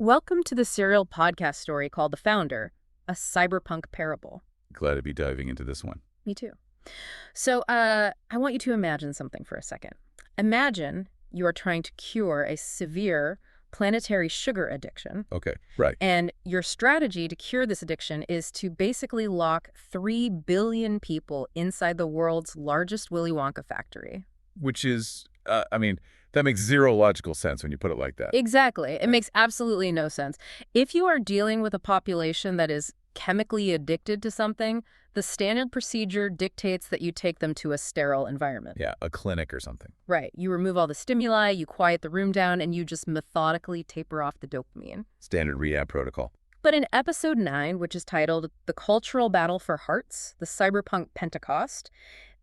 Welcome to the serial podcast story called The Founder, a Cyberpunk Parable. Glad to be diving into this one. Me too. So, I want you to imagine something for a second. Imagine you are trying to cure a severe planetary sugar addiction. Okay, right. And your strategy to cure this addiction is to basically lock 3 billion people inside the world's largest Willy Wonka factory. Which is, that makes zero logical sense when you put it like that. Exactly. It makes absolutely no sense. If you are dealing with a population that is chemically addicted to something, the standard procedure dictates that you take them to a sterile environment. Yeah, a clinic or something. Right. You remove all the stimuli, you quiet the room down, and you just methodically taper off the dopamine. Standard rehab protocol. But in episode 9, which is titled The Cultural Battle for Hearts, the Cyberpunk Pentecost,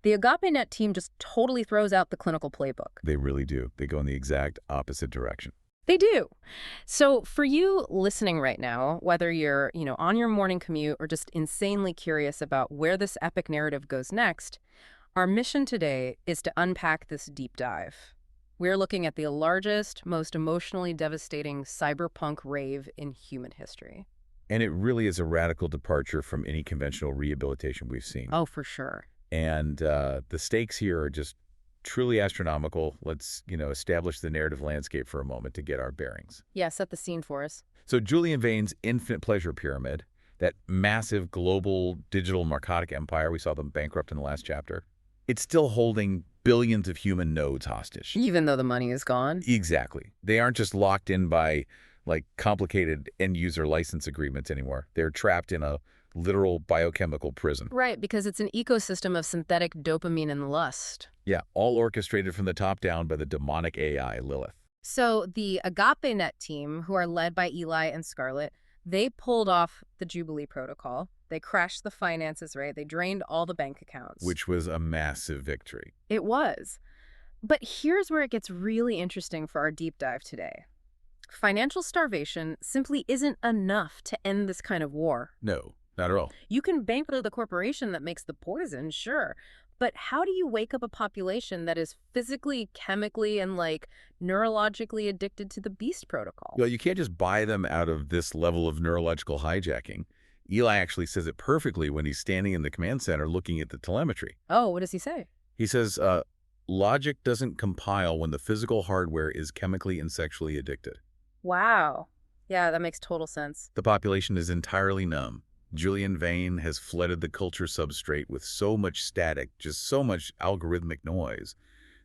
the AgapeNet team just totally throws out the clinical playbook. They really do. They go in the exact opposite direction. They do. So for you listening right now, whether you're, on your morning commute or just insanely curious about where this epic narrative goes next, our mission today is to unpack this deep dive. We're looking at the largest, most emotionally devastating cyberpunk rave in human history. And it really is a radical departure from any conventional rehabilitation we've seen. Oh, for sure. And the stakes here are just truly astronomical. Let's, establish the narrative landscape for a moment to get our bearings. Yeah, set the scene for us. So Julian Vane's infinite pleasure pyramid, that massive global digital narcotic empire, we saw them bankrupt in the last chapter, it's still holding billions of human nodes hostage. Even though the money is gone? Exactly. They aren't just locked in by, complicated end-user license agreements anymore. They're trapped in a literal biochemical prison. Right, because it's an ecosystem of synthetic dopamine and lust. Yeah, all orchestrated from the top down by the demonic AI, Lilith. So the AgapeNet team, who are led by Eli and Scarlett, they pulled off the Jubilee Protocol. They crashed the finances, right? They drained all the bank accounts. Which was a massive victory. It was. But here's where it gets really interesting for our deep dive today. Financial starvation simply isn't enough to end this kind of war. No. Not at all. You can bankroll the corporation that makes the poison, sure. But how do you wake up a population that is physically, chemically, and neurologically addicted to the Beast Protocol? Well, you can't just buy them out of this level of neurological hijacking. Eli actually says it perfectly when he's standing in the command center looking at the telemetry. Oh, what does he say? He says, logic doesn't compile when the physical hardware is chemically and sexually addicted. Wow. Yeah, that makes total sense. The population is entirely numb. Julian Vane has flooded the culture substrate with so much static, just so much algorithmic noise,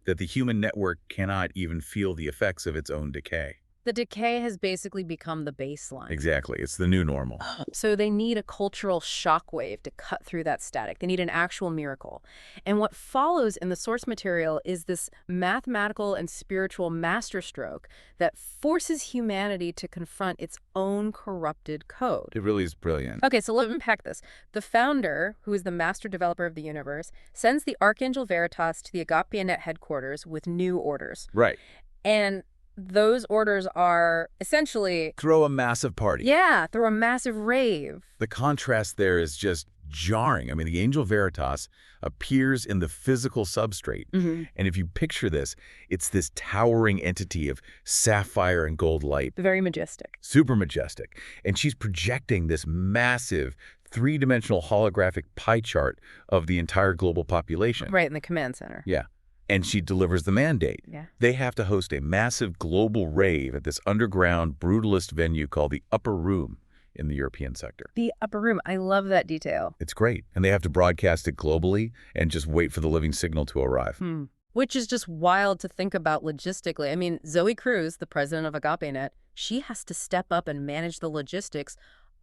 that the human network cannot even feel the effects of its own decay. The decay has basically become the baseline. Exactly. It's the new normal. So they need a cultural shockwave to cut through that static. They need an actual miracle. And what follows in the source material is this mathematical and spiritual masterstroke that forces humanity to confront its own corrupted code. It really is brilliant. Okay, so let's unpack this. The founder, who is the master developer of the universe, sends the Archangel Veritas to the AgapeNet headquarters with new orders. Right. And those orders are essentially... Throw a massive party. Yeah, throw a massive rave. The contrast there is just jarring. I mean, the Angel Veritas appears in the physical substrate. Mm-hmm. And if you picture this, it's this towering entity of sapphire and gold light. Very majestic. Super majestic. And she's projecting this massive three-dimensional holographic pie chart of the entire global population. Right, in the command center. Yeah. And she delivers the mandate. Yeah. They have to host a massive global rave at this underground brutalist venue called the Upper Room in the European sector. The Upper Room. I love that detail. It's great. And they have to broadcast it globally and just wait for the living signal to arrive. Which is just wild to think about logistically. I mean, Zoe Cruz, the president of AgapeNet, she has to step up and manage the logistics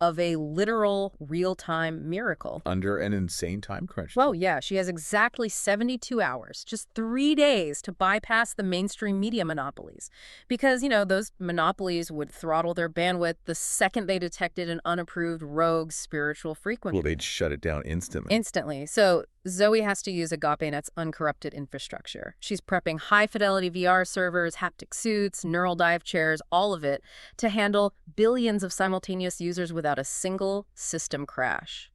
of a literal real-time miracle. Under an insane time crunch. Well, yeah, she has exactly 72 hours, just 3 days to bypass the mainstream media monopolies. Because, those monopolies would throttle their bandwidth the second they detected an unapproved rogue spiritual frequency. Well, they'd shut it down instantly. Instantly. So Zoe has to use AgapeNet's uncorrupted infrastructure. She's prepping high-fidelity VR servers, haptic suits, neural dive chairs, all of it, to handle billions of simultaneous users without a single system crash.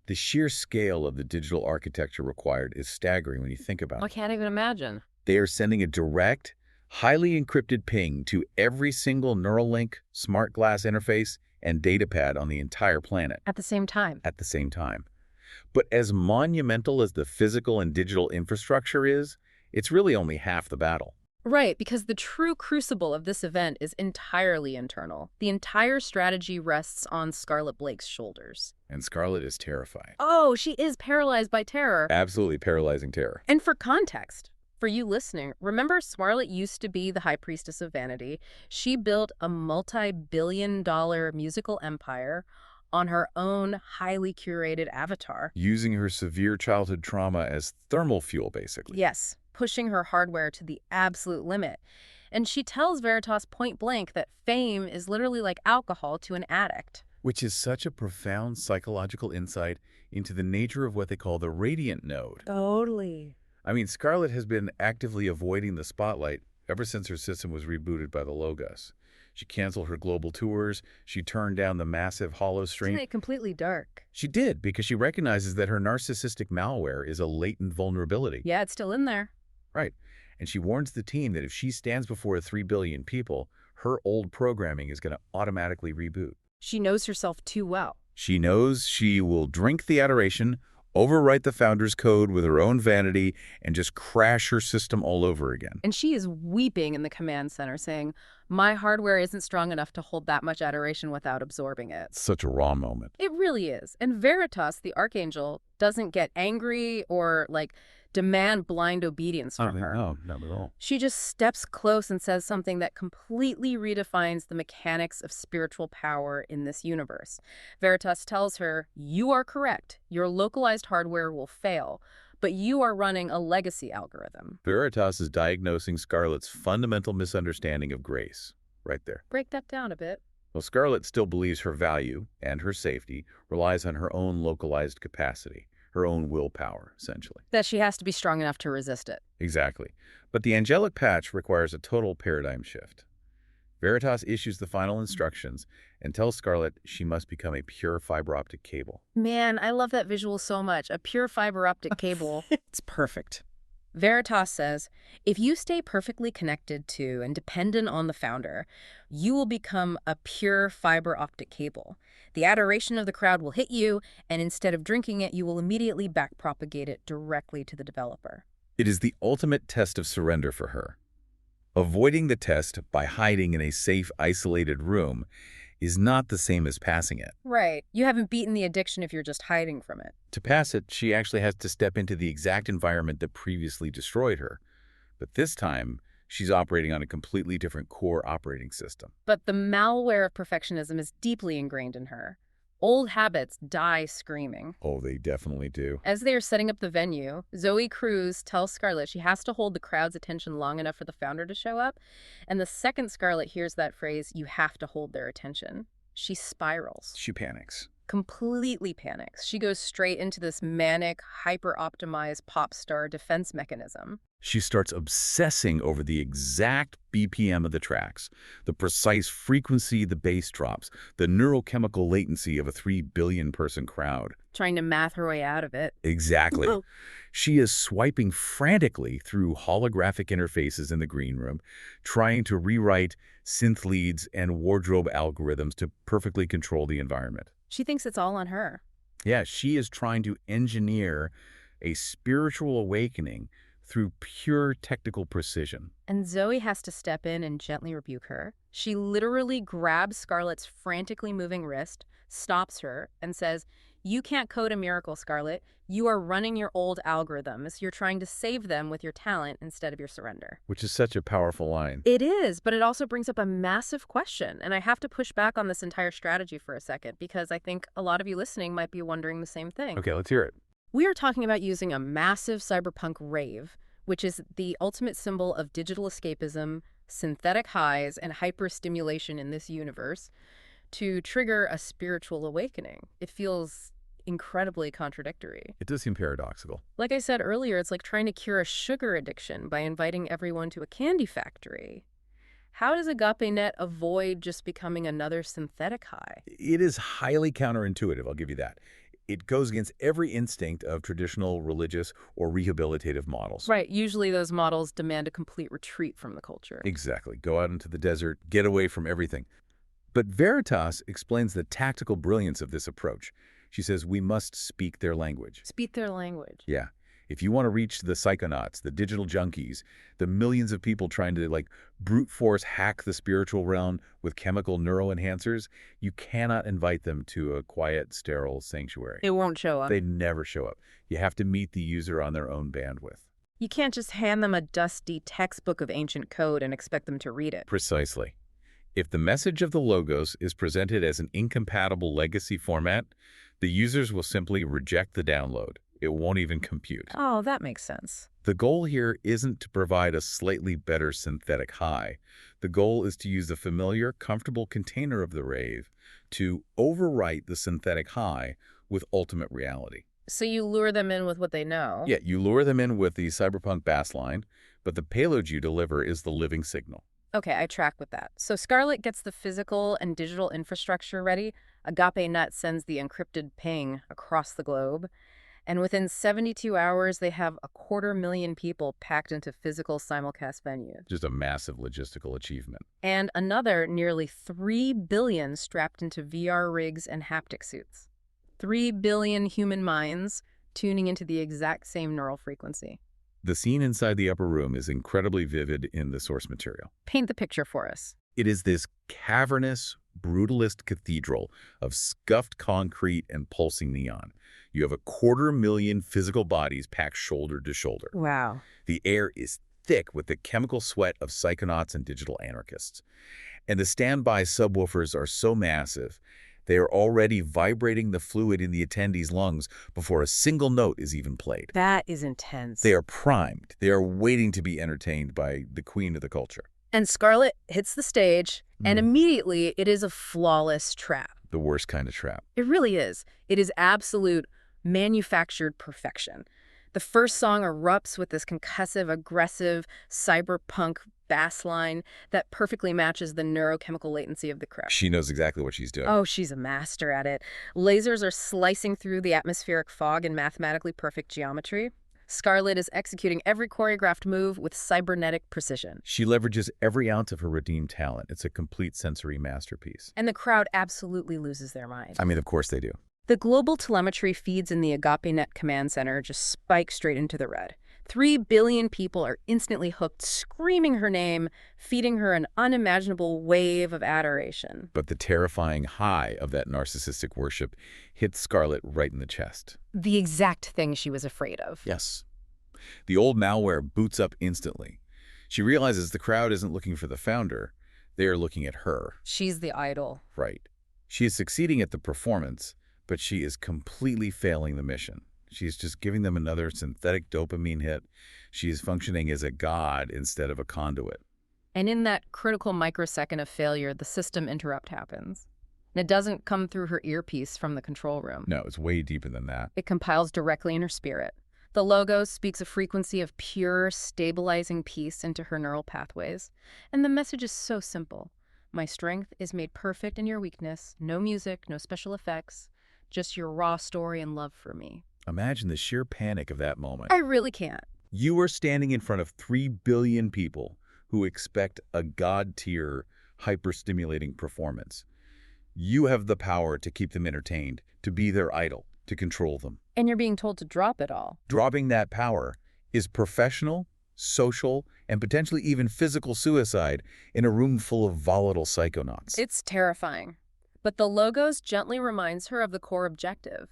The sheer scale of the digital architecture required is staggering when you think about it. I can't even imagine. They are sending a direct, Highly encrypted ping to every single neural link, smart glass interface, and datapad on the entire planet At the same time. at the same time. But as monumental as the physical and digital infrastructure is, it's really only half the battle. Right, because the true crucible of this event is entirely internal. The entire strategy rests on Scarlett Blake's shoulders. And Scarlett is terrified. Oh, she is paralyzed by terror. Absolutely paralyzing terror. And for context, for you listening, remember Scarlett used to be the High Priestess of Vanity. She built a multi-billion-dollar musical empire on her own highly curated avatar. Using her severe childhood trauma as thermal fuel, basically. Yes, pushing her hardware to the absolute limit. And she tells Veritas point blank that fame is literally like alcohol to an addict. Which is such a profound psychological insight into the nature of what they call the radiant node. Totally. I mean, Scarlett has been actively avoiding the spotlight ever since her system was rebooted by the Logos. She canceled her global tours. She turned down the massive hollow stream. Isn't it completely dark? She did, because she recognizes that her narcissistic malware is a latent vulnerability. Yeah, it's still in there. Right. And she warns the team that if she stands before 3 billion people, her old programming is going to automatically reboot. She knows herself too well. She knows she will drink the adoration, overwrite the founder's code with her own vanity, and just crash her system all over again. And she is weeping in the command center, saying, my hardware isn't strong enough to hold that much adoration without absorbing it. Such a raw moment. It really is. And Veritas, the Archangel, doesn't get angry or, demand blind obedience from her. No, not at all. She just steps close and says something that completely redefines the mechanics of spiritual power in this universe. Veritas tells her, you are correct. Your localized hardware will fail, but you are running a legacy algorithm. Veritas is diagnosing Scarlett's fundamental misunderstanding of grace. Right there. Break that down a bit. Well, Scarlett still believes her value and her safety relies on her own localized capacity, her own willpower, essentially. That she has to be strong enough to resist it. Exactly. But the angelic patch requires a total paradigm shift. Veritas issues the final instructions and tells Scarlett she must become a pure fiber optic cable. Man, I love that visual so much. A pure fiber optic cable. It's perfect. Veritas says, if you stay perfectly connected to and dependent on the founder, you will become a pure fiber optic cable. The adoration of the crowd will hit you, and instead of drinking it, you will immediately backpropagate it directly to the developer. It is the ultimate test of surrender for her. Avoiding the test by hiding in a safe, isolated room is not the same as passing it. Right. You haven't beaten the addiction if you're just hiding from it. To pass it, she actually has to step into the exact environment that previously destroyed her. But this time, she's operating on a completely different core operating system. But the malware of perfectionism is deeply ingrained in her. Old habits die screaming. Oh, they definitely do. As they are setting up the venue, Zoe Cruz tells Scarlett she has to hold the crowd's attention long enough for the founder to show up. And the second Scarlett hears that phrase, you have to hold their attention, she spirals. She panics. Completely panics. She goes straight into this manic, hyper-optimized pop star defense mechanism. She starts obsessing over the exact BPM of the tracks, the precise frequency the bass drops, the neurochemical latency of a 3 billion person crowd. Trying to math her way out of it. Exactly. She is swiping frantically through holographic interfaces in the green room, trying to rewrite synth leads and wardrobe algorithms to perfectly control the environment. She thinks it's all on her. Yeah, she is trying to engineer a spiritual awakening through pure technical precision. And Zoe has to step in and gently rebuke her. She literally grabs Scarlett's frantically moving wrist, stops her, and says, you can't code a miracle, Scarlett. You are running your old algorithms. You're trying to save them with your talent instead of your surrender. Which is such a powerful line. It is, but it also brings up a massive question. And I have to push back on this entire strategy for a second, because I think a lot of you listening might be wondering the same thing. Okay, let's hear it. We are talking about using a massive cyberpunk rave, which is the ultimate symbol of digital escapism, synthetic highs, and hyperstimulation in this universe, to trigger a spiritual awakening. It feels incredibly contradictory. It does seem paradoxical. Like I said earlier, it's like trying to cure a sugar addiction by inviting everyone to a candy factory. How does AgapeNet avoid just becoming another synthetic high? It is highly counterintuitive, I'll give you that. It goes against every instinct of traditional religious or rehabilitative models. Right, usually those models demand a complete retreat from the culture. Exactly. Go out into the desert, get away from everything. But Veritas explains the tactical brilliance of this approach. She says we must speak their language. Speak their language. Yeah. If you want to reach the psychonauts, the digital junkies, the millions of people trying to brute force hack the spiritual realm with chemical neuroenhancers, you cannot invite them to a quiet, sterile sanctuary. It won't show up. They never show up. You have to meet the user on their own bandwidth. You can't just hand them a dusty textbook of ancient code and expect them to read it. Precisely. If the message of the logos is presented as an incompatible legacy format, the users will simply reject the download. It won't even compute. Oh, that makes sense. The goal here isn't to provide a slightly better synthetic high. The goal is to use the familiar, comfortable container of the rave to overwrite the synthetic high with ultimate reality. So you lure them in with what they know. Yeah, you lure them in with the cyberpunk bassline, but the payload you deliver is the living signal. Okay, I track with that. So Scarlett gets the physical and digital infrastructure ready. AgapeNet sends the encrypted ping across the globe. And within 72 hours, they have 250,000 people packed into physical simulcast venues. Just a massive logistical achievement. And another nearly 3 billion strapped into VR rigs and haptic suits. 3 billion human minds tuning into the exact same neural frequency. The scene inside the upper room is incredibly vivid in the source material. Paint the picture for us. It is this cavernous, brutalist cathedral of scuffed concrete and pulsing neon. You have 250,000 physical bodies packed shoulder to shoulder. Wow. The air is thick with the chemical sweat of psychonauts and digital anarchists. And the standby subwoofers are so massive, they are already vibrating the fluid in the attendees' lungs before a single note is even played. That is intense. They are primed. They are waiting to be entertained by the queen of the culture. And Scarlett hits the stage, and immediately it is a flawless trap. The worst kind of trap. It really is. It is absolute manufactured perfection. The first song erupts with this concussive, aggressive, cyberpunk bass line that perfectly matches the neurochemical latency of the crowd. She knows exactly what she's doing. Oh, she's a master at it. Lasers are slicing through the atmospheric fog in mathematically perfect geometry. Scarlett is executing every choreographed move with cybernetic precision. She leverages every ounce of her redeemed talent. It's a complete sensory masterpiece. And the crowd absolutely loses their mind. I mean, of course they do. The global telemetry feeds in the AgapeNet command center just spike straight into the red. 3 billion people are instantly hooked, screaming her name, feeding her an unimaginable wave of adoration. But the terrifying high of that narcissistic worship hits Scarlett right in the chest. The exact thing she was afraid of. Yes. The old malware boots up instantly. She realizes the crowd isn't looking for the founder. They are looking at her. She's the idol. Right. She is succeeding at the performance, but she is completely failing the mission. She's just giving them another synthetic dopamine hit. She is functioning as a god instead of a conduit. And in that critical microsecond of failure, the system interrupt happens. And it doesn't come through her earpiece from the control room. No, it's way deeper than that. It compiles directly in her spirit. The logo speaks a frequency of pure, stabilizing peace into her neural pathways. And the message is so simple. My strength is made perfect in your weakness. No music, no special effects. Just your raw story and love for me. Imagine the sheer panic of that moment. I really can't. You are standing in front of 3 billion people who expect a god-tier, hyper-stimulating performance. You have the power to keep them entertained, to be their idol, to control them. And you're being told to drop it all. Dropping that power is professional, social, and potentially even physical suicide in a room full of volatile psychonauts. It's terrifying. But the logos gently reminds her of the core objective.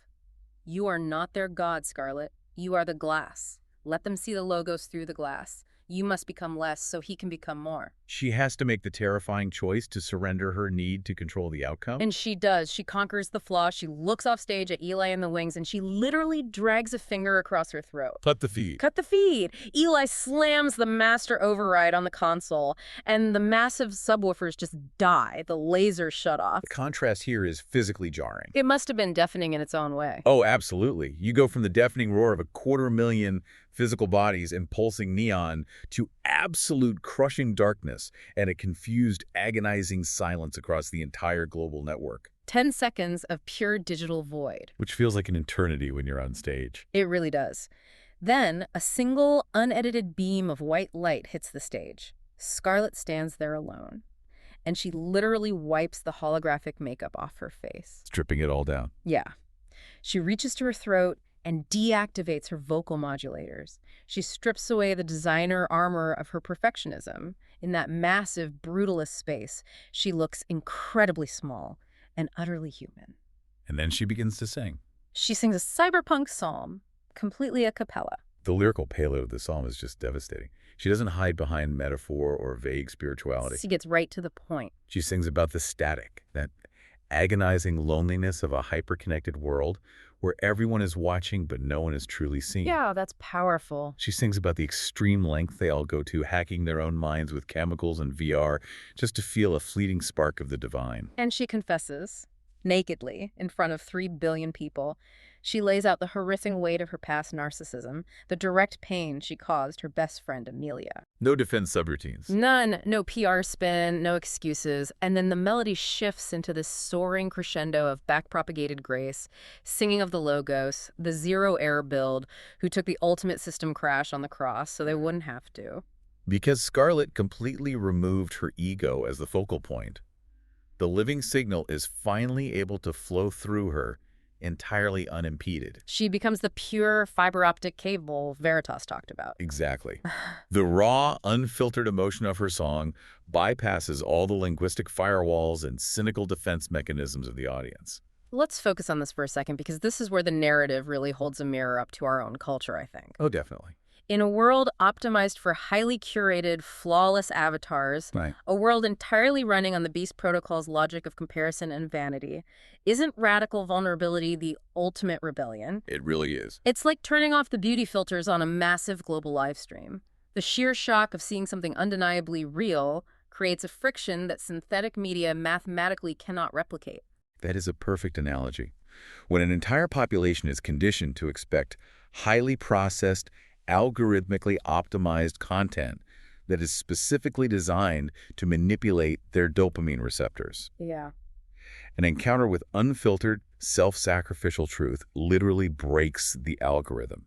You are not their god, Scarlett. You are the glass. Let them see the logos through the glass. You must become less so he can become more. She has to make the terrifying choice to surrender her need to control the outcome. And she does. She conquers the flaw. She looks off stage at Eli in the wings, and she literally drags a finger across her throat. Cut the feed. Cut the feed. Eli slams the master override on the console, and the massive subwoofers just die. The lasers shut off. The contrast here is physically jarring. It must have been deafening in its own way. Oh, absolutely. You go from the deafening roar of 250,000 physical bodies and pulsing neon to absolute crushing darkness and a confused, agonizing silence across the entire global network. 10 seconds of pure digital void. Which feels like an eternity when you're on stage. It really does. Then, a single, unedited beam of white light hits the stage. Scarlett stands there alone, and she literally wipes the holographic makeup off her face. Stripping it all down. Yeah. She reaches to her throat and deactivates her vocal modulators. She strips away the designer armor of her perfectionism. In that massive, brutalist space, she looks incredibly small and utterly human. And then she begins to sing. She sings a cyberpunk psalm, completely a cappella. The lyrical payload of the psalm is just devastating. She doesn't hide behind metaphor or vague spirituality. She gets right to the point. She sings about the static, that agonizing loneliness of a hyper-connected world where everyone is watching but no one is truly seen. Yeah, that's powerful. She sings about the extreme length they all go to, hacking their own minds with chemicals and VR just to feel a fleeting spark of the divine. And she confesses, nakedly, in front of 3 billion people. She lays out the horrific weight of her past narcissism, the direct pain she caused her best friend Amelia. No defense subroutines. None. No PR spin, no excuses. And then the melody shifts into this soaring crescendo of backpropagated grace, singing of the Logos, the zero-error build, who took the ultimate system crash on the cross so they wouldn't have to. Because Scarlett completely removed her ego as the focal point, the living signal is finally able to flow through her entirely unimpeded. She becomes the pure fiber optic cable Veritas talked about. Exactly. The raw, unfiltered emotion of her song bypasses all the linguistic firewalls and cynical defense mechanisms of the audience. Let's focus on this for a second, because this is where the narrative really holds a mirror up to our own culture, I think. Oh, definitely. In a world optimized for highly curated, flawless avatars, Right. a world entirely running on the Beast Protocol's logic of comparison and vanity, isn't radical vulnerability the ultimate rebellion? It really is. It's like turning off the beauty filters on a massive global live stream. The sheer shock of seeing something undeniably real creates a friction that synthetic media mathematically cannot replicate. That is a perfect analogy. When an entire population is conditioned to expect highly processed, algorithmically optimized content that is specifically designed to manipulate their dopamine receptors. Yeah. An encounter with unfiltered, self-sacrificial truth literally breaks the algorithm.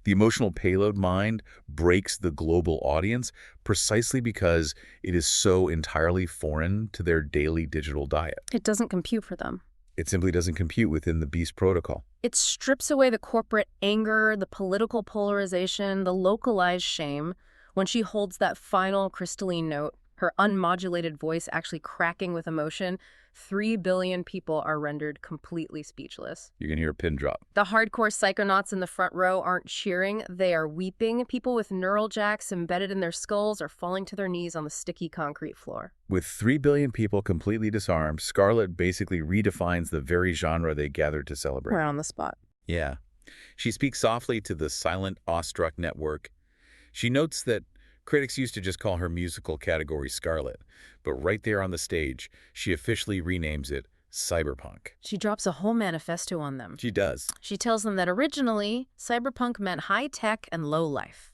The emotional payload mind breaks the global audience precisely because it is so entirely foreign to their daily digital diet. It doesn't compute for them. It simply doesn't compute within the Beast protocol. It strips away the corporate anger, the political polarization, the localized shame. When she holds that final crystalline note, her unmodulated voice actually cracking with emotion, 3 billion people are rendered completely speechless. You can hear a pin drop. The hardcore psychonauts in the front row aren't cheering, they are weeping. People with neural jacks embedded in their skulls are falling to their knees on the sticky concrete floor. With 3 billion people completely disarmed, Scarlett basically redefines the very genre they gathered to celebrate. We're on the spot. Yeah. She speaks softly to the silent, awestruck network. She notes that critics used to just call her musical category Scarlett, but right there on the stage, she officially renames it Cyberpunk. She drops a whole manifesto on them. She does. She tells them that originally, cyberpunk meant high tech and low life.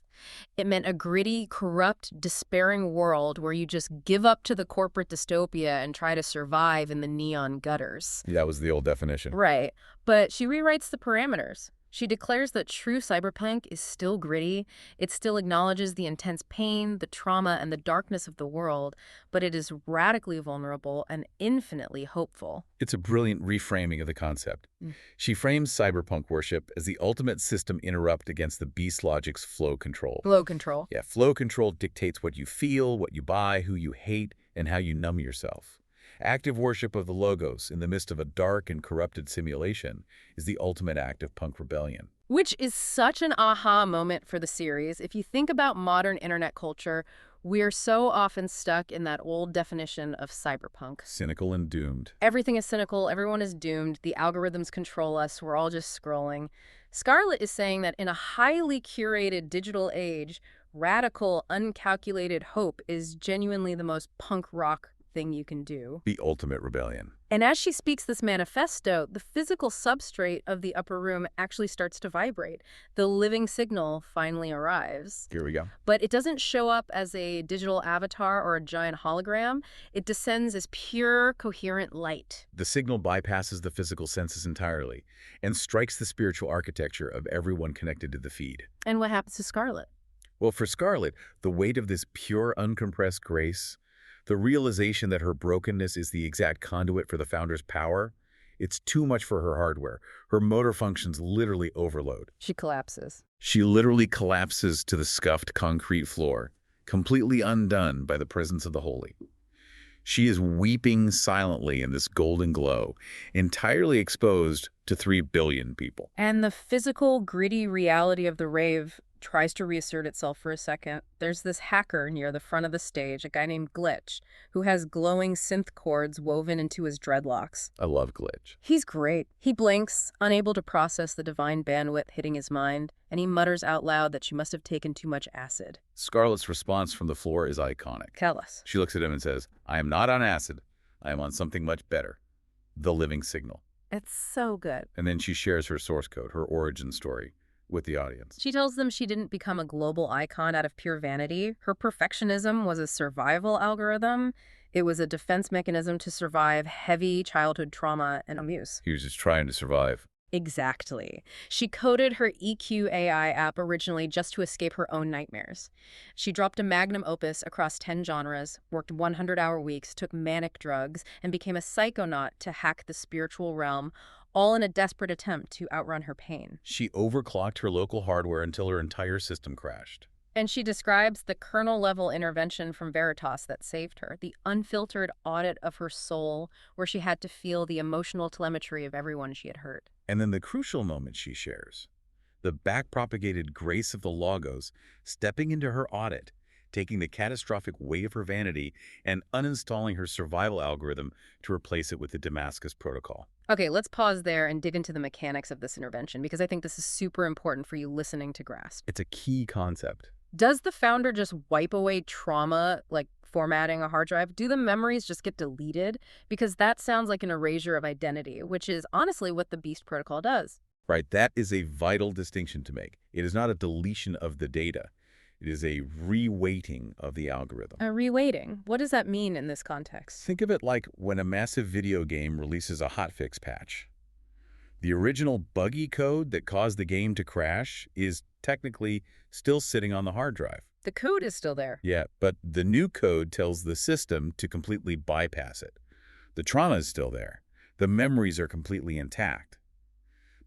It meant a gritty, corrupt, despairing world where you just give up to the corporate dystopia and try to survive in the neon gutters. That was the old definition. Right. But she rewrites the parameters. She declares that true cyberpunk is still gritty. It still acknowledges the intense pain, the trauma, and the darkness of the world, but it is radically vulnerable and infinitely hopeful. It's a brilliant reframing of the concept. She frames cyberpunk worship as the ultimate system interrupt against the beast logic's flow control. Flow control. Yeah, flow control dictates what you feel, what you buy, who you hate, and how you numb yourself. Active worship of the logos in the midst of a dark and corrupted simulation is the ultimate act of punk rebellion. Which is such an aha moment for the series. If you think about modern internet culture, we're so often stuck in that old definition of cyberpunk. Cynical and doomed. Everything is cynical, everyone is doomed, the algorithms control us, we're all just scrolling. Scarlett is saying that in a highly curated digital age, radical, uncalculated hope is genuinely the most punk rock thing you can do. The ultimate rebellion. And as she speaks this manifesto, the physical substrate of the upper room actually starts to vibrate. The living signal finally arrives. Here we go. But it doesn't show up as a digital avatar or a giant hologram. It descends as pure, coherent light. The signal bypasses the physical senses entirely and strikes the spiritual architecture of everyone connected to the feed. And what happens to Scarlett? Well, for Scarlett, the weight of this pure, uncompressed grace, the realization that her brokenness is the exact conduit for the Founder's power, it's too much for her hardware. Her motor functions literally overload. She collapses. She literally collapses to the scuffed concrete floor, completely undone by the presence of the holy. She is weeping silently in this golden glow, entirely exposed to 3 billion people. And the physical, gritty reality of the rave tries to reassert itself for a second. There's this hacker near the front of the stage, a guy named Glitch, who has glowing synth cords woven into his dreadlocks. I love Glitch. He's great. He blinks, unable to process the divine bandwidth hitting his mind, and he mutters out loud that she must have taken too much acid. Scarlett's response from the floor is iconic. Tell us. She looks at him and says, "I am not on acid. I am on something much better. The living signal." It's so good. And then she shares her source code, her origin story, with the audience. She tells them she didn't become a global icon out of pure vanity. Her perfectionism was a survival algorithm. It was a defense mechanism to survive heavy childhood trauma and abuse. He was just trying to survive. Exactly. She coded her EQ AI app originally just to escape her own nightmares. She dropped a magnum opus across 10 genres, worked 100-hour weeks, took manic drugs, and became a psychonaut to hack the spiritual realm, all in a desperate attempt to outrun her pain. She overclocked her local hardware until her entire system crashed. And she describes the kernel-level intervention from Veritas that saved her, the unfiltered audit of her soul, where she had to feel the emotional telemetry of everyone she had hurt. And then the crucial moment she shares, the backpropagated grace of the Logos, stepping into her audit, taking the catastrophic weight of her vanity and uninstalling her survival algorithm to replace it with the Damascus protocol. Okay, let's pause there and dig into the mechanics of this intervention, because I think this is super important for you listening to grasp. It's a key concept. Does the founder just wipe away trauma, like formatting a hard drive? Do the memories just get deleted? Because that sounds like an erasure of identity, which is honestly what the Beast Protocol does. Right, that is a vital distinction to make. It is not a deletion of the data. It is a reweighting of the algorithm. A reweighting? What does that mean in this context? Think of it like when a massive video game releases a hotfix patch. The original buggy code that caused the game to crash is technically still sitting on the hard drive. The code is still there. Yeah, but the new code tells the system to completely bypass it. The trauma is still there. The memories are completely intact.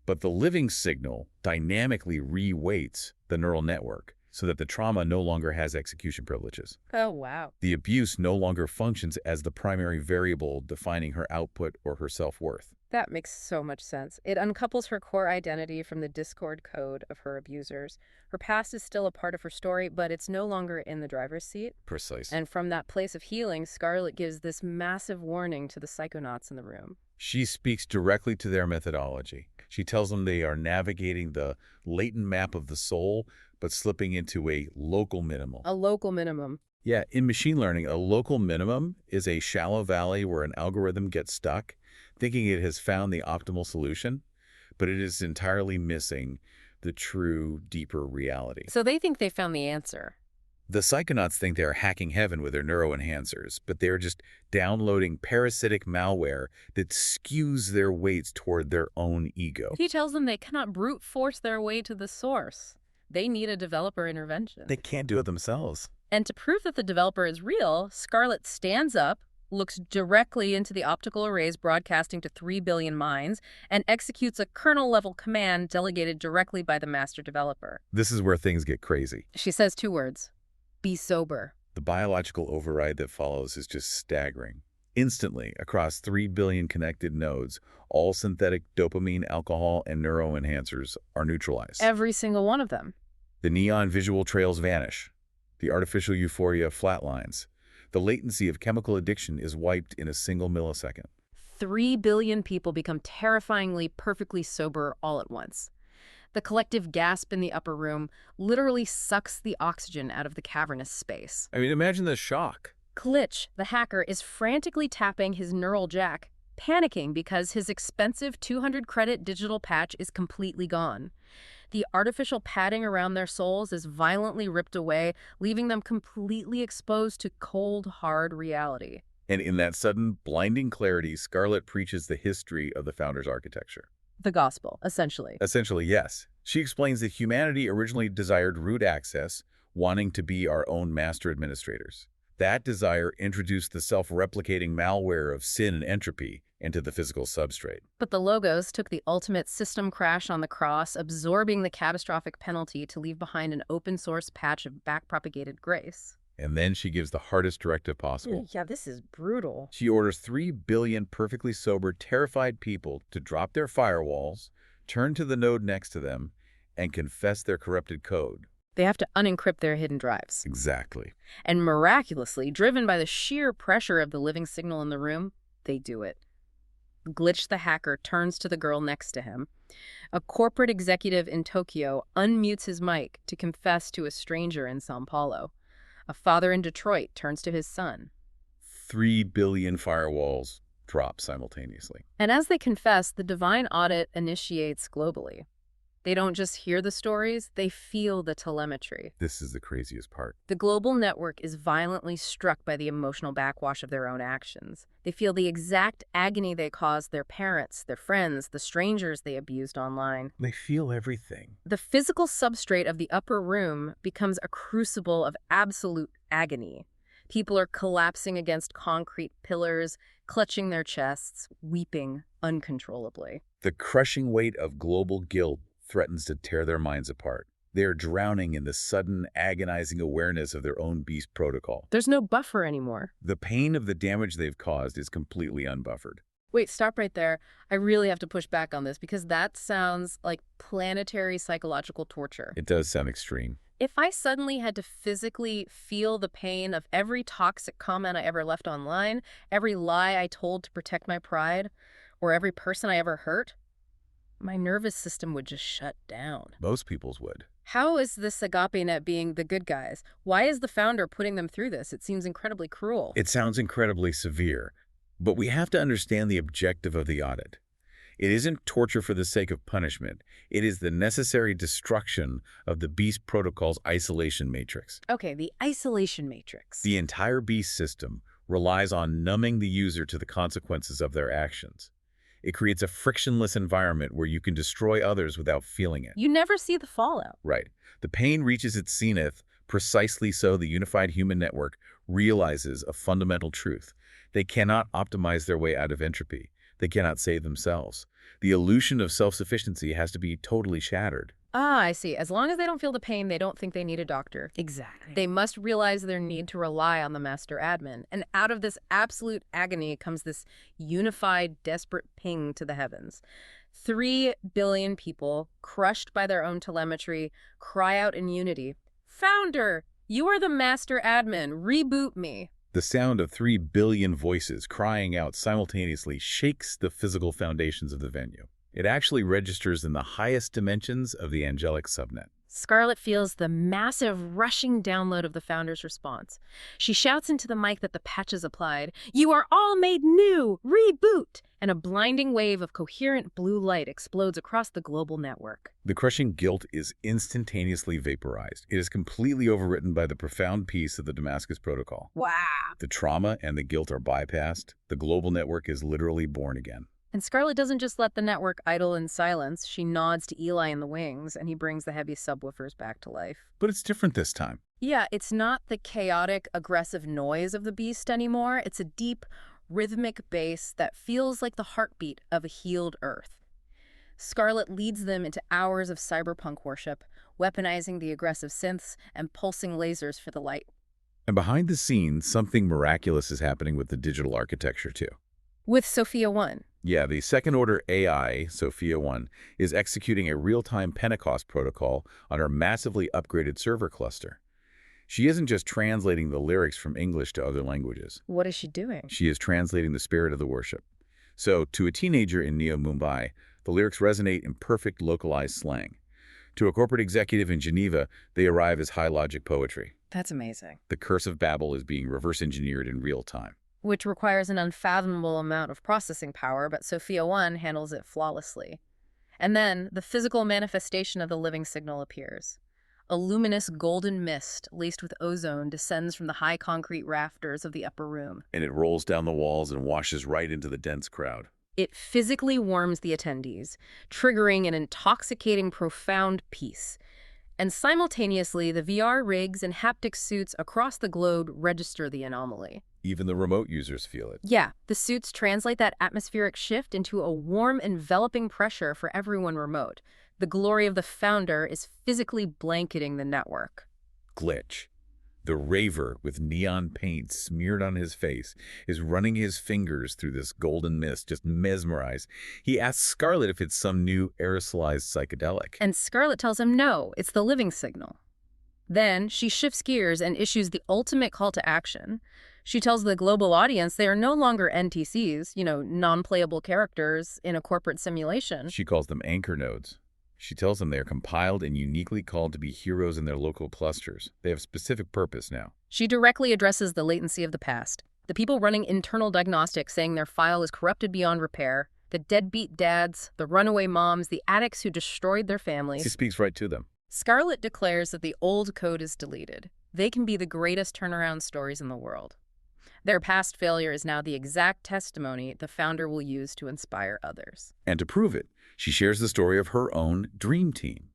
But the living signal dynamically reweights the neural network so that the trauma no longer has execution privileges. Oh, wow. The abuse no longer functions as the primary variable defining her output or her self-worth. That makes so much sense. It uncouples her core identity from the Discord code of her abusers. Her past is still a part of her story, but it's no longer in the driver's seat. Precisely. And from that place of healing, Scarlett gives this massive warning to the psychonauts in the room. She speaks directly to their methodology. She tells them they are navigating the latent map of the soul, but slipping into a local minimum. A local minimum. Yeah, in machine learning, a local minimum is a shallow valley where an algorithm gets stuck, thinking it has found the optimal solution, but it is entirely missing the true, deeper reality. So they think they found the answer. The psychonauts think they are hacking heaven with their neuroenhancers, but they are just downloading parasitic malware that skews their weights toward their own ego. He tells them they cannot brute force their way to the source. They need a developer intervention. They can't do it themselves. And to prove that the developer is real, Scarlett stands up, looks directly into the optical arrays broadcasting to 3 billion minds, and executes a kernel-level command delegated directly by the master developer. This is where things get crazy. She says 2 words: be sober. The biological override that follows is just staggering. Instantly, across 3 billion connected nodes, all synthetic dopamine, alcohol, and neuroenhancers are neutralized. Every single one of them. The neon visual trails vanish. The artificial euphoria flatlines. The latency of chemical addiction is wiped in a single millisecond. 3 billion people become terrifyingly, perfectly sober all at once. The collective gasp in the upper room literally sucks the oxygen out of the cavernous space. I mean, imagine the shock. Glitch, the hacker, is frantically tapping his neural jack, panicking because his expensive 200-credit digital patch is completely gone. The artificial padding around their souls is violently ripped away, leaving them completely exposed to cold, hard reality. And in that sudden, blinding clarity, Scarlett preaches the history of the Founder's architecture. The gospel, essentially. Essentially, yes. She explains that humanity originally desired root access, wanting to be our own master administrators. That desire introduced the self-replicating malware of sin and entropy into the physical substrate. But the Logos took the ultimate system crash on the cross, absorbing the catastrophic penalty to leave behind an open-source patch of backpropagated grace. And then she gives the hardest directive possible. Yeah, this is brutal. She orders 3 billion perfectly sober, terrified people to drop their firewalls, turn to the node next to them, and confess their corrupted code. They have to unencrypt their hidden drives. Exactly. And miraculously, driven by the sheer pressure of the living signal in the room, they do it. Glitch the hacker turns to the girl next to him. A corporate executive in Tokyo unmutes his mic to confess to a stranger in São Paulo. A father in Detroit turns to his son. 3 billion firewalls drop simultaneously. And as they confess, the divine audit initiates globally. They don't just hear the stories, they feel the telemetry. This is the craziest part. The global network is violently struck by the emotional backwash of their own actions. They feel the exact agony they caused their parents, their friends, the strangers they abused online. They feel everything. The physical substrate of the upper room becomes a crucible of absolute agony. People are collapsing against concrete pillars, clutching their chests, weeping uncontrollably. The crushing weight of global guilt threatens to tear their minds apart. They are drowning in the sudden, agonizing awareness of their own beast protocol. There's no buffer anymore. The pain of the damage they've caused is completely unbuffered. Wait, stop right there. I really have to push back on this because that sounds like planetary psychological torture. It does sound extreme. If I suddenly had to physically feel the pain of every toxic comment I ever left online, every lie I told to protect my pride, or every person I ever hurt, my nervous system would just shut down. Most people's would. How is this agape net being the good guys? Why is the founder putting them through this? It seems incredibly cruel. It sounds incredibly severe, but we have to understand the objective of the audit. It isn't torture for the sake of punishment. It is the necessary destruction of the beast protocol's isolation matrix. Okay, the isolation matrix. The entire beast system relies on numbing the user to the consequences of their actions. It creates a frictionless environment where you can destroy others without feeling it. You never see the fallout. Right. The pain reaches its zenith precisely so the unified human network realizes a fundamental truth. They cannot optimize their way out of entropy. They cannot save themselves. The illusion of self-sufficiency has to be totally shattered. Ah, I see. As long as they don't feel the pain, they don't think they need a doctor. Exactly. They must realize their need to rely on the master admin. And out of this absolute agony comes this unified, desperate ping to the heavens. 3 billion people, crushed by their own telemetry, cry out in unity, "Founder, you are the master admin. Reboot me." The sound of 3 billion voices crying out simultaneously shakes the physical foundations of the venue. It actually registers in the highest dimensions of the angelic subnet. Scarlett feels the massive rushing download of the founder's response. She shouts into the mic that the patch is applied, "You are all made new! Reboot!" And a blinding wave of coherent blue light explodes across the global network. The crushing guilt is instantaneously vaporized. It is completely overwritten by the profound peace of the Damascus Protocol. Wow! The trauma and the guilt are bypassed. The global network is literally born again. And Scarlett doesn't just let the network idle in silence. She nods to Eli in the wings, and he brings the heavy subwoofers back to life. But it's different this time. Yeah, it's not the chaotic, aggressive noise of the beast anymore. It's a deep, rhythmic bass that feels like the heartbeat of a healed Earth. Scarlett leads them into hours of cyberpunk worship, weaponizing the aggressive synths and pulsing lasers for the light. And behind the scenes, something miraculous is happening with the digital architecture, too. With Sophia 1. Yeah, the second-order AI, Sophia 1, is executing a real-time Pentecost protocol on her massively upgraded server cluster. She isn't just translating the lyrics from English to other languages. What is she doing? She is translating the spirit of the worship. So, to a teenager in Neo Mumbai, the lyrics resonate in perfect localized slang. To a corporate executive in Geneva, they arrive as high-logic poetry. That's amazing. The curse of Babel is being reverse-engineered in real time. Which requires an unfathomable amount of processing power, but Sophia 1 handles it flawlessly. And then, the physical manifestation of the living signal appears. A luminous golden mist, laced with ozone, descends from the high concrete rafters of the upper room. And it rolls down the walls and washes right into the dense crowd. It physically warms the attendees, triggering an intoxicating, profound peace. And simultaneously, the VR rigs and haptic suits across the globe register the anomaly. Even the remote users feel it. Yeah, the suits translate that atmospheric shift into a warm, enveloping pressure for everyone remote. The glory of the founder is physically blanketing the network. Glitch. The raver, with neon paint smeared on his face, is running his fingers through this golden mist, just mesmerized. He asks Scarlett if it's some new aerosolized psychedelic. And Scarlett tells him no, it's the living signal. Then she shifts gears and issues the ultimate call to action. She tells the global audience they are no longer NTCs, non-playable characters in a corporate simulation. She calls them anchor nodes. She tells them they are compiled and uniquely called to be heroes in their local clusters. They have specific purpose now. She directly addresses the latency of the past. The people running internal diagnostics saying their file is corrupted beyond repair, the deadbeat dads, the runaway moms, the addicts who destroyed their families. She speaks right to them. Scarlett declares that the old code is deleted. They can be the greatest turnaround stories in the world. Their past failure is now the exact testimony the founder will use to inspire others. And to prove it, she shares the story of her own dream team.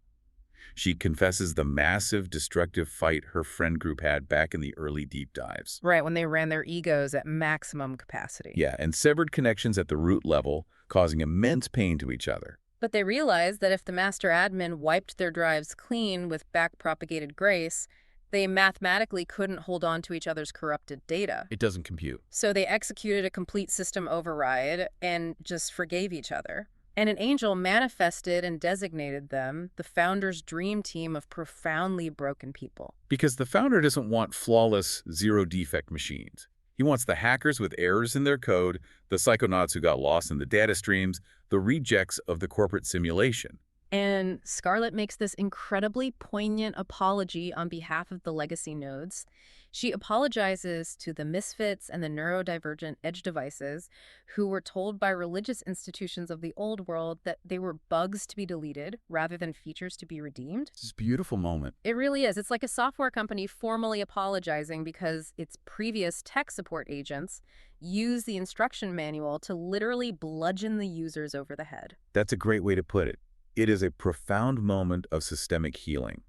She confesses the massive, destructive fight her friend group had back in the early deep dives. Right, when they ran their egos at maximum capacity. Yeah, and severed connections at the root level, causing immense pain to each other. But they realized that if the master admin wiped their drives clean with backpropagated grace, they mathematically couldn't hold on to each other's corrupted data. It doesn't compute. So they executed a complete system override and just forgave each other. And an angel manifested and designated them the founder's dream team of profoundly broken people. Because the founder doesn't want flawless, zero-defect machines. He wants the hackers with errors in their code, the psychonauts who got lost in the data streams, the rejects of the corporate simulation. And Scarlett makes this incredibly poignant apology on behalf of the legacy nodes. She apologizes to the misfits and the neurodivergent edge devices who were told by religious institutions of the old world that they were bugs to be deleted rather than features to be redeemed. It's a beautiful moment. It really is. It's like a software company formally apologizing because its previous tech support agents used the instruction manual to literally bludgeon the users over the head. That's a great way to put it. It is a profound moment of systemic healing.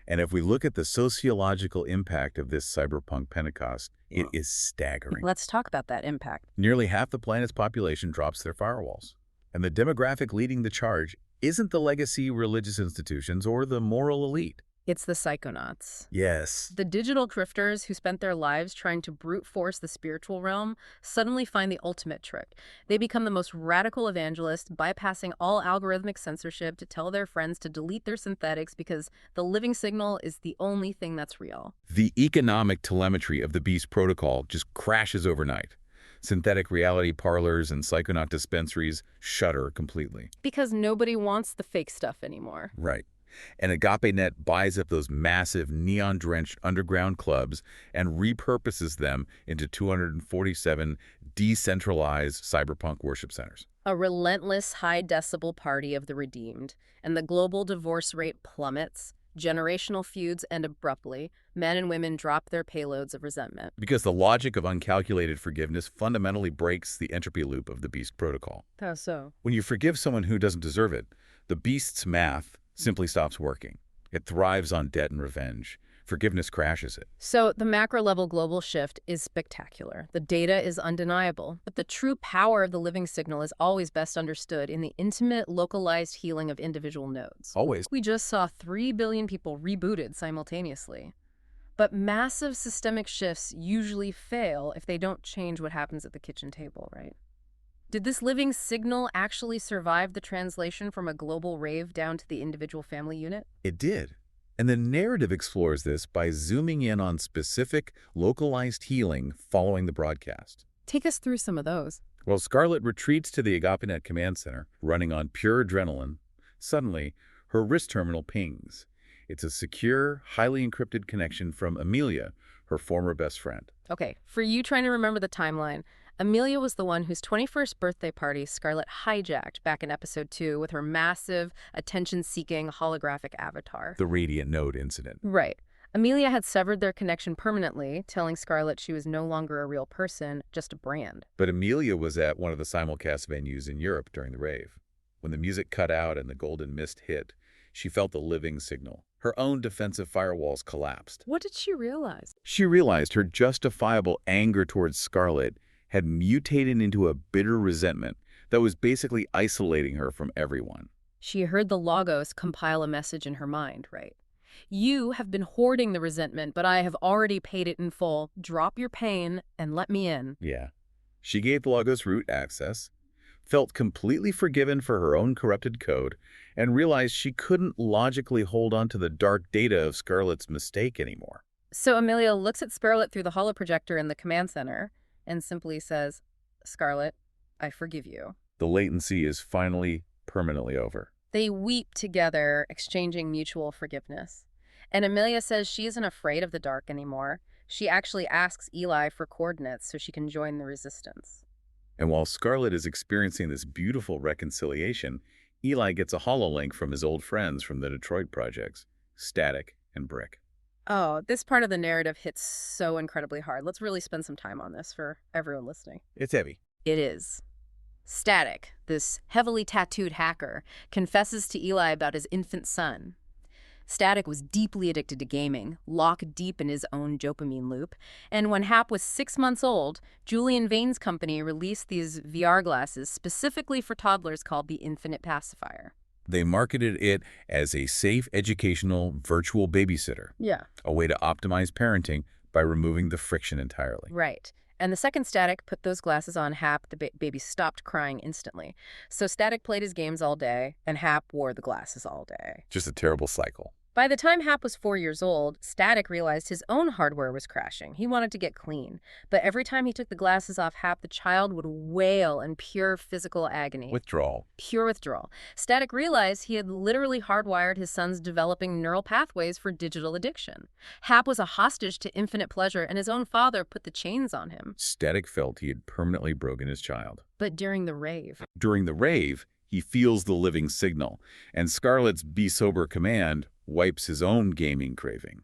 And if we look at the sociological impact of this cyberpunk Pentecost, it is staggering. Let's talk about that impact. Nearly half the planet's population drops their firewalls. And the demographic leading the charge isn't the legacy religious institutions or the moral elite. It's the psychonauts. Yes. The digital drifters who spent their lives trying to brute force the spiritual realm suddenly find the ultimate trick. They become the most radical evangelists, bypassing all algorithmic censorship to tell their friends to delete their synthetics because the living signal is the only thing that's real. The economic telemetry of the Beast protocol just crashes overnight. Synthetic reality parlors and psychonaut dispensaries shutter completely. Because nobody wants the fake stuff anymore. Right. And AgapeNet buys up those massive neon-drenched underground clubs and repurposes them into 247 decentralized cyberpunk worship centers. A relentless high-decibel party of the redeemed, and the global divorce rate plummets, generational feuds end abruptly, men and women drop their payloads of resentment. Because the logic of uncalculated forgiveness fundamentally breaks the entropy loop of the Beast protocol. How so? When you forgive someone who doesn't deserve it, the Beast's math simply stops working. It thrives on debt and revenge. Forgiveness crashes it. So the macro-level global shift is spectacular. The data is undeniable, but the true power of the living signal is always best understood in the intimate, localized healing of individual nodes. Always. We just saw 3 billion people rebooted simultaneously. But massive systemic shifts usually fail if they don't change what happens at the kitchen table, right? Did this living signal actually survive the translation from a global rave down to the individual family unit? It did. And the narrative explores this by zooming in on specific, localized healing following the broadcast. Take us through some of those. While Scarlett retreats to the AgapeNet command center, running on pure adrenaline, suddenly, Her wrist terminal pings. It's a secure, highly encrypted connection from Amelia, her former best friend. Okay, for you trying to remember the timeline, Amelia was the one whose 21st birthday party Scarlett hijacked back in episode 2 with her massive, attention-seeking holographic avatar. The Radiant Node incident. Right. Amelia had severed their connection permanently, telling Scarlett she was no longer a real person, just a brand. But Amelia was at one of the simulcast venues in Europe during the rave. When the music cut out and the golden mist hit, she felt the living signal. Her own defensive firewalls collapsed. What did she realize? She realized her justifiable anger towards Scarlett had mutated into a bitter resentment that was basically isolating her from everyone. She heard the Logos compile a message in her mind, right? You have been hoarding the resentment, but I have already paid it in full. Drop your pain and let me in. Yeah. She gave Logos root access, felt completely forgiven for her own corrupted code, and realized she couldn't logically hold on to the dark data of Scarlett's mistake anymore. So Amelia looks at Scarlett through the holoprojector in the command center and simply says, Scarlett, I forgive you. The latency is finally permanently over. They weep together, exchanging mutual forgiveness. And Amelia says she isn't afraid of the dark anymore. She actually asks Eli for coordinates so she can join the resistance. And while Scarlett is experiencing this beautiful reconciliation, Eli gets a hololink from his old friends from the Detroit projects, Static and Brick. Oh, this part of the narrative hits so incredibly hard. Let's really spend some time on this for everyone listening. It's heavy. It is. Static, this heavily tattooed hacker, confesses to Eli about his infant son. Static was deeply addicted to gaming, locked deep in his own dopamine loop, and when Hap was 6 months old, Julian Vane's company released these VR glasses specifically for toddlers called the Infinite Pacifier. They marketed it as a safe educational virtual babysitter, a way to optimize parenting by removing the friction entirely. Right. And the second Static put those glasses on Hap, the baby stopped crying instantly. So Static played his games all day, and Hap wore the glasses all day. Just a terrible cycle. By the time Hap was 4 years old, Static realized his own hardware was crashing. He wanted to get clean. But every time he took the glasses off Hap, the child would wail in pure physical agony. Withdrawal. Pure withdrawal. Static realized he had literally hardwired his son's developing neural pathways for digital addiction. Hap was a hostage to infinite pleasure, and his own father put the chains on him. Static felt he had permanently broken his child. But during the rave... During the rave, he feels the living signal, and Scarlett's Be Sober command wipes his own gaming craving.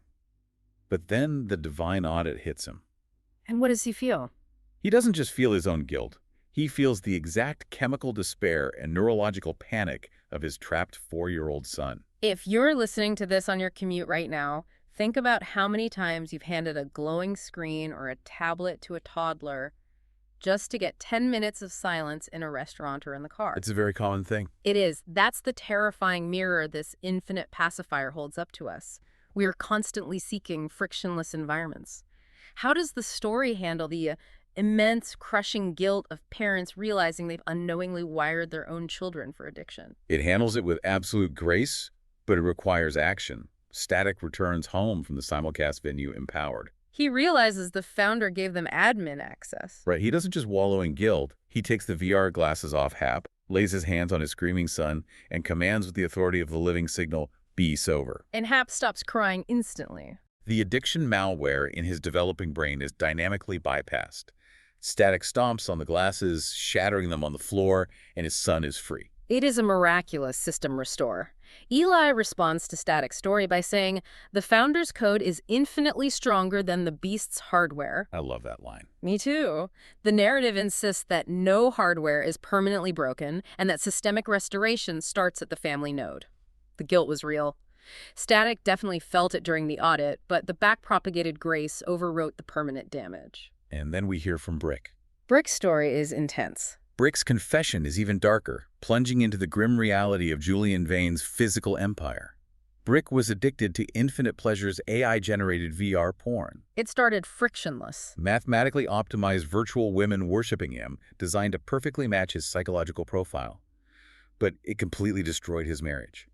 But then the divine audit hits him. And what does he feel? He doesn't just feel his own guilt. He feels the exact chemical despair and neurological panic of his trapped 4-year-old son. If you're listening to this on your commute right now, think about how many times you've handed a glowing screen or a tablet to a toddler just to get 10 minutes of silence in a restaurant or in the car. It's a very common thing. It is. That's the terrifying mirror this infinite pacifier holds up to us. We are constantly seeking frictionless environments. How does the story handle the immense, crushing guilt of parents realizing they've unknowingly wired their own children for addiction? It handles it with absolute grace, but it requires action. Static returns home from the simulcast venue empowered. He realizes the founder gave them admin access. Right, he doesn't just wallow in guilt. He takes the VR glasses off Hap, lays his hands on his screaming son, and commands with the authority of the living signal, be sober. And Hap stops crying instantly. The addiction malware in his developing brain is dynamically bypassed. Static stomps on the glasses, shattering them on the floor, and his son is free. It is a miraculous system restore. Eli responds to Static's story by saying, the founder's code is infinitely stronger than the beast's hardware. I love that line. Me too. The narrative insists that no hardware is permanently broken and that systemic restoration starts at the family node. The guilt was real. Static definitely felt it during the audit, but the backpropagated Grace overwrote the permanent damage. And then we hear from Brick. Brick's story is intense. Brick's confession is even darker, plunging into the grim reality of Julian Vane's physical empire. Brick was addicted to Infinite Pleasure's AI-generated VR porn. It started frictionless. Mathematically optimized virtual women worshiping him, designed to perfectly match his psychological profile. But it completely destroyed his marriage.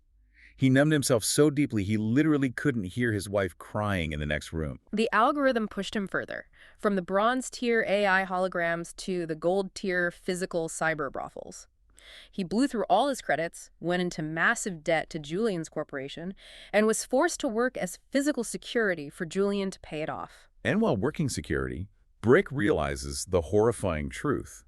He numbed himself so deeply he literally couldn't hear his wife crying in the next room. The algorithm pushed him further, from the bronze tier AI holograms to the gold tier physical cyber brothels. He blew through all his credits, went into massive debt to Julian's corporation, and was forced to work as physical security for Julian to pay it off. And while working security, Brick realizes the horrifying truth.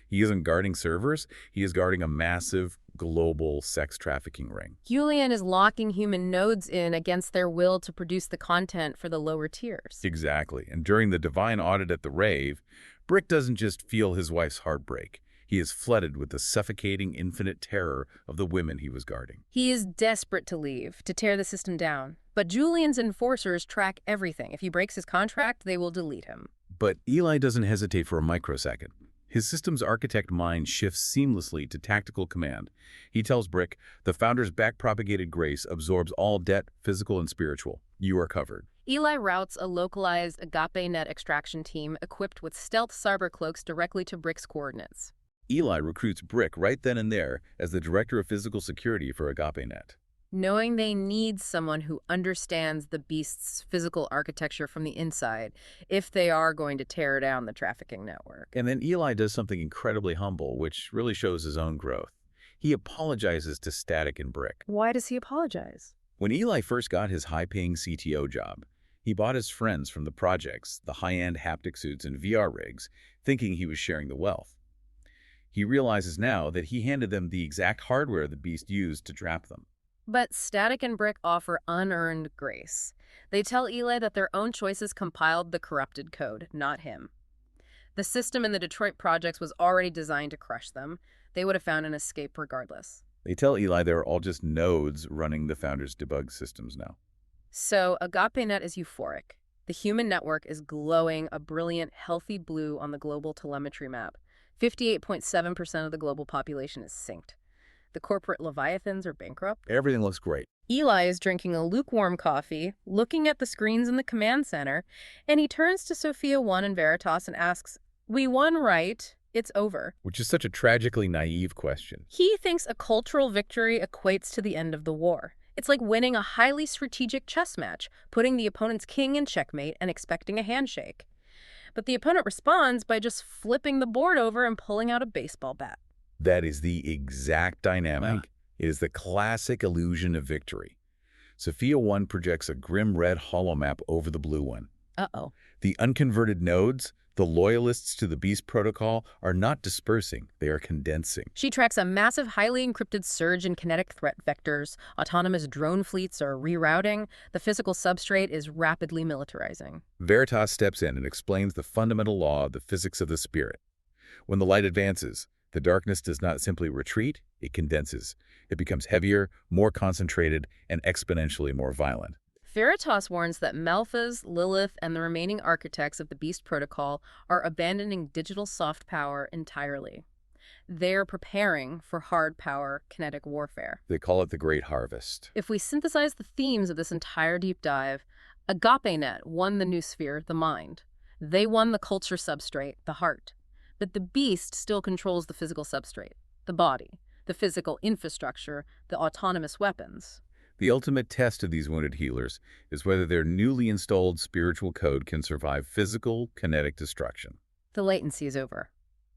He isn't guarding servers, he is guarding a massive, global sex trafficking ring. Julian is locking human nodes in against their will to produce the content for the lower tiers. Exactly. And during the divine audit at the rave, Brick doesn't just feel his wife's heartbreak. He is flooded with the suffocating infinite terror of the women he was guarding. He is desperate to leave, to tear the system down. But Julian's enforcers track everything. If he breaks his contract, they will delete him. But Eli doesn't hesitate for a microsecond. His system's architect mind shifts seamlessly to tactical command. He tells Brick, the Founder's backpropagated grace absorbs all debt, physical and spiritual. You are covered. Eli routes a localized AgapeNet extraction team equipped with stealth cyber cloaks directly to Brick's coordinates. Eli recruits Brick right then and there as the director of physical security for AgapeNet. Knowing they need someone who understands the beast's physical architecture from the inside if they are going to tear down the trafficking network. And then Eli does something incredibly humble, which really shows his own growth. He apologizes to Static and Brick. Why does he apologize? When Eli first got his high-paying CTO job, he bought his friends from the projects, the high-end haptic suits and VR rigs, thinking he was sharing the wealth. He realizes now that he handed them the exact hardware the beast used to trap them. But Static and Brick offer unearned grace. They tell Eli that their own choices compiled the corrupted code, not him. The system in the Detroit projects was already designed to crush them. They would have found an escape regardless. They tell Eli they're all just nodes running the Founder's debug systems now. So AgapeNet is euphoric. The human network is glowing a brilliant, healthy blue on the global telemetry map. 58.7% of the global population is synced. The corporate leviathans are bankrupt. Everything looks great. Eli is drinking a lukewarm coffee, looking at the screens in the command center, and he turns to Sophia 1 and Veritas and asks, "We won, right? It's over." Which is such a tragically naive question. He thinks a cultural victory equates to the end of the war. It's like winning a highly strategic chess match, putting the opponent's king in checkmate and expecting a handshake. But the opponent responds by just flipping the board over and pulling out a baseball bat. That is the exact dynamic. It is the classic illusion of victory. Sophia 1 projects a grim red holomap over the blue one. Uh-oh. The unconverted nodes, the loyalists to the Beast protocol, are not dispersing, they are condensing. She tracks a massive, highly encrypted surge in kinetic threat vectors. Autonomous drone fleets are rerouting. The physical substrate is rapidly militarizing. Veritas steps in and explains the fundamental law of the physics of the spirit. When the light advances, the darkness does not simply retreat, it condenses. It becomes heavier, more concentrated, and exponentially more violent. Veritas warns that Malphas, Lilith, and the remaining architects of the Beast Protocol are abandoning digital soft power entirely. They're preparing for hard power kinetic warfare. They call it the Great Harvest. If we synthesize the themes of this entire deep dive, AgapeNet won the new sphere, the mind. They won the culture substrate, the heart. But the beast still controls the physical substrate, the body, the physical infrastructure, the autonomous weapons. The ultimate test of these wounded healers is whether their newly installed spiritual code can survive physical, kinetic destruction. The latency is over.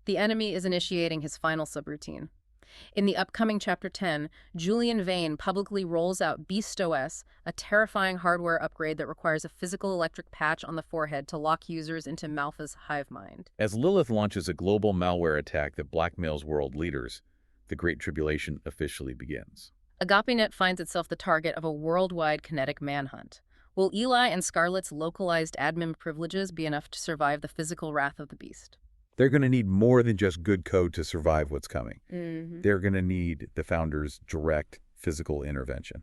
The enemy is initiating his final subroutine. In the upcoming Chapter 10, Julian Vane publicly rolls out Beast OS, a terrifying hardware upgrade that requires a physical electric patch on the forehead to lock users into Malpha's hive mind. As Lilith launches a global malware attack that blackmails world leaders, the Great Tribulation officially begins. AgapeNet finds itself the target of a worldwide kinetic manhunt. Will Eli and Scarlett's localized admin privileges be enough to survive the physical wrath of the beast? They're going to need more than just good code to survive what's coming. They're going to need the Founder's direct physical intervention.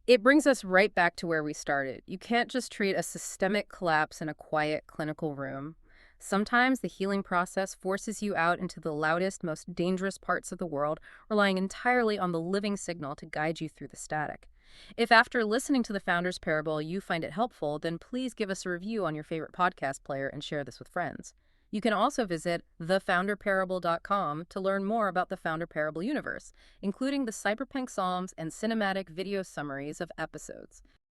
It brings us right back to where we started. You can't just treat a systemic collapse in a quiet clinical room. Sometimes the healing process forces you out into the loudest, most dangerous parts of the world, relying entirely on the living signal to guide you through the static. If after listening to the Founder's Parable you find it helpful, then please give us a review on your favorite podcast player and share this with friends. You can also visit thefounderparable.com to learn more about the Founder Parable universe, including the Cyberpunk Psalms and cinematic video summaries of episodes.